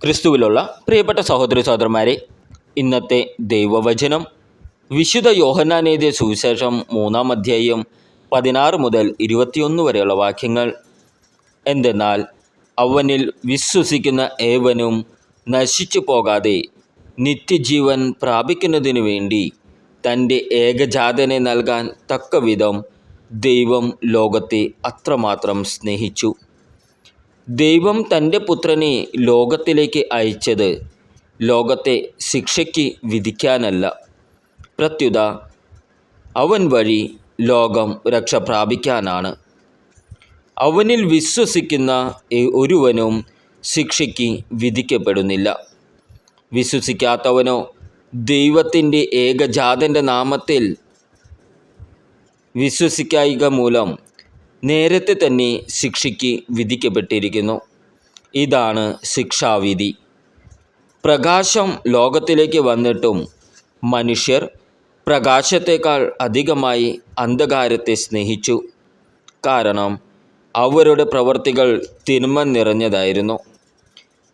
ക്രിസ്തുവിലുള്ള പ്രിയപ്പെട്ട സഹോദരി സഹോദരന്മാരെ, ഇന്നത്തെ ദൈവവചനം വിശുദ്ധ യോഹന്നാൻ എഴുതിയ സുവിശേഷം 3-ാം അധ്യായം 16 മുതൽ 21 വരെയുള്ള വാക്യങ്ങൾ. എന്തെന്നാൽ അവനിൽ വിശ്വസിക്കുന്ന ഏവനും നശിച്ചു പോകാതെ നിത്യജീവൻ പ്രാപിക്കുന്നതിനു വേണ്ടി തൻ്റെ ഏകജാതനെ നൽകാൻ തക്കവിധം ദൈവം ലോകത്തെ അത്രമാത്രം സ്നേഹിച്ചു. ദൈവം തൻ്റെ പുത്രനെ ലോകത്തിലേക്ക് അയച്ചത് ലോകത്തെ ശിക്ഷയ്ക്ക് വിധിക്കാനല്ല, പ്രത്യുത അവൻ വഴി ലോകം രക്ഷ പ്രാപിക്കാനാണ്. അവനിൽ വിശ്വസിക്കുന്ന ഒരുവനും ശിക്ഷയ്ക്ക് വിധിക്കപ്പെടുന്നില്ല. വിശ്വസിക്കാത്തവനോ ദൈവത്തിൻ്റെ ഏകജാതൻ്റെ നാമത്തിൽ വിശ്വസിക്കായിക മൂലം നേരത്തെ തന്നെ ശിക്ഷയ്ക്ക് വിധിക്കപ്പെട്ടിരിക്കുന്നു. ഇതാണ് ശിക്ഷാവിധി. പ്രകാശം ലോകത്തിലേക്ക് വന്നിട്ടും മനുഷ്യർ പ്രകാശത്തേക്കാൾ അധികമായി അന്ധകാരത്തെ സ്നേഹിച്ചു. കാരണം അവരുടെ പ്രവർത്തികൾ തിന്മ നിറഞ്ഞതായിരുന്നു.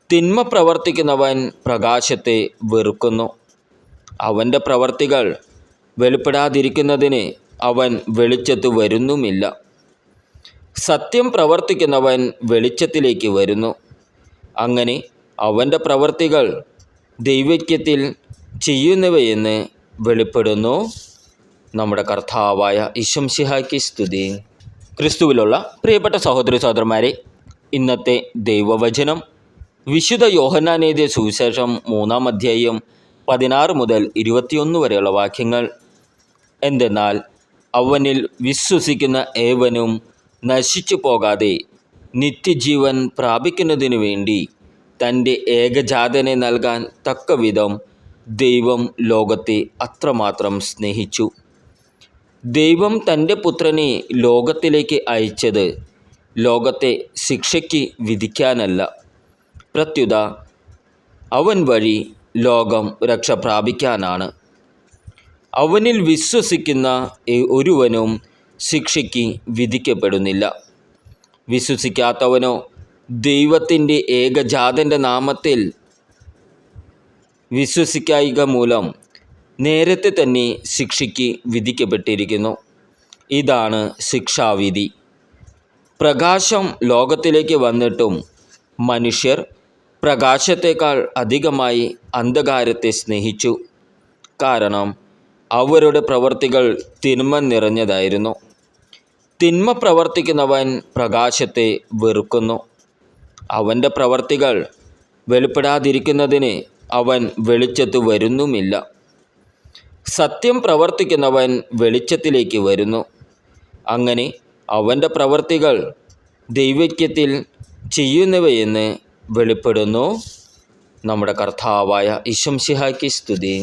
തിന്മ പ്രവർത്തിക്കുന്നവൻ പ്രകാശത്തെ വെറുക്കുന്നു. അവൻ്റെ പ്രവർത്തികൾ വെളിപ്പെടാതിരിക്കുന്നതിന് അവൻ വെളിച്ചത്ത് വരുന്നുമില്ല. സത്യം പ്രവർത്തിക്കുന്നവൻ വെളിച്ചത്തിലേക്ക് വരുന്നു. അങ്ങനെ അവൻ്റെ പ്രവർത്തികൾ ദൈവൈക്യത്തിൽ ചെയ്യുന്നവയെന്ന് വെളിപ്പെടുന്നു. നമ്മുടെ കർത്താവായ ഈശോ മിശിഹായ്ക്ക് സ്തുതി. ക്രിസ്തുവിലുള്ള പ്രിയപ്പെട്ട സഹോദരി സഹോദരന്മാരെ, ഇന്നത്തെ ദൈവവചനം വിശുദ്ധ യോഹന്നാൻ എഴുതിയ സുവിശേഷം 3-ാം അധ്യായം 16 മുതൽ 21 വരെയുള്ള വാക്യങ്ങൾ. എന്തെന്നാൽ അവനിൽ വിശ്വസിക്കുന്ന ഏവനും നശിച്ചു പോകാതെ നിത്യജീവൻ പ്രാപിക്കുന്നതിനു വേണ്ടി തൻ്റെ ഏകജാതനെ നൽകാൻ തക്കവിധം ദൈവം ലോകത്തെ അത്രമാത്രം സ്നേഹിച്ചു. ദൈവം തൻ്റെ പുത്രനെ ലോകത്തിലേക്ക് അയച്ചത് ലോകത്തെ ശിക്ഷയ്ക്ക് വിധിക്കാനല്ല, പ്രത്യുത അവൻ വഴി ലോകം രക്ഷ പ്രാപിക്കാനാണ്. അവനിൽ വിശ്വസിക്കുന്ന ഒരുവനും ശിക്ഷയ്ക്ക് വിധിക്കപ്പെടുന്നില്ല. വിശ്വസിക്കാത്തവനോ ദൈവത്തിൻ്റെ ഏകജാതൻ്റെ നാമത്തിൽ വിശ്വസിക്കായിക മൂലം നേരത്തെ തന്നെ ശിക്ഷയ്ക്ക് വിധിക്കപ്പെട്ടിരിക്കുന്നു. ഇതാണ് ശിക്ഷാവിധി. പ്രകാശം ലോകത്തിലേക്ക് വന്നിട്ടും മനുഷ്യർ പ്രകാശത്തേക്കാൾ അധികമായി അന്ധകാരത്തെ സ്നേഹിച്ചു. കാരണം അവരുടെ പ്രവർത്തികൾ തിന്മ നിറഞ്ഞതായിരുന്നു. തിന്മ പ്രവർത്തിക്കുന്നവൻ പ്രകാശത്തെ വെറുക്കുന്നു. അവൻ്റെ പ്രവർത്തികൾ വെളിപ്പെടാതിരിക്കുന്നതിന് അവൻ വെളിച്ചത്ത് വരുന്നുമില്ല. സത്യം പ്രവർത്തിക്കുന്നവൻ വെളിച്ചത്തിലേക്ക് വരുന്നു. അങ്ങനെ അവൻ്റെ പ്രവർത്തികൾ ദൈവൈക്യത്തിൽ ചെയ്യുന്നവയെന്ന് വെളിപ്പെടുന്നു. നമ്മുടെ കർത്താവായ ഈശോ മിശിഹായ്ക്ക് സ്തുതി.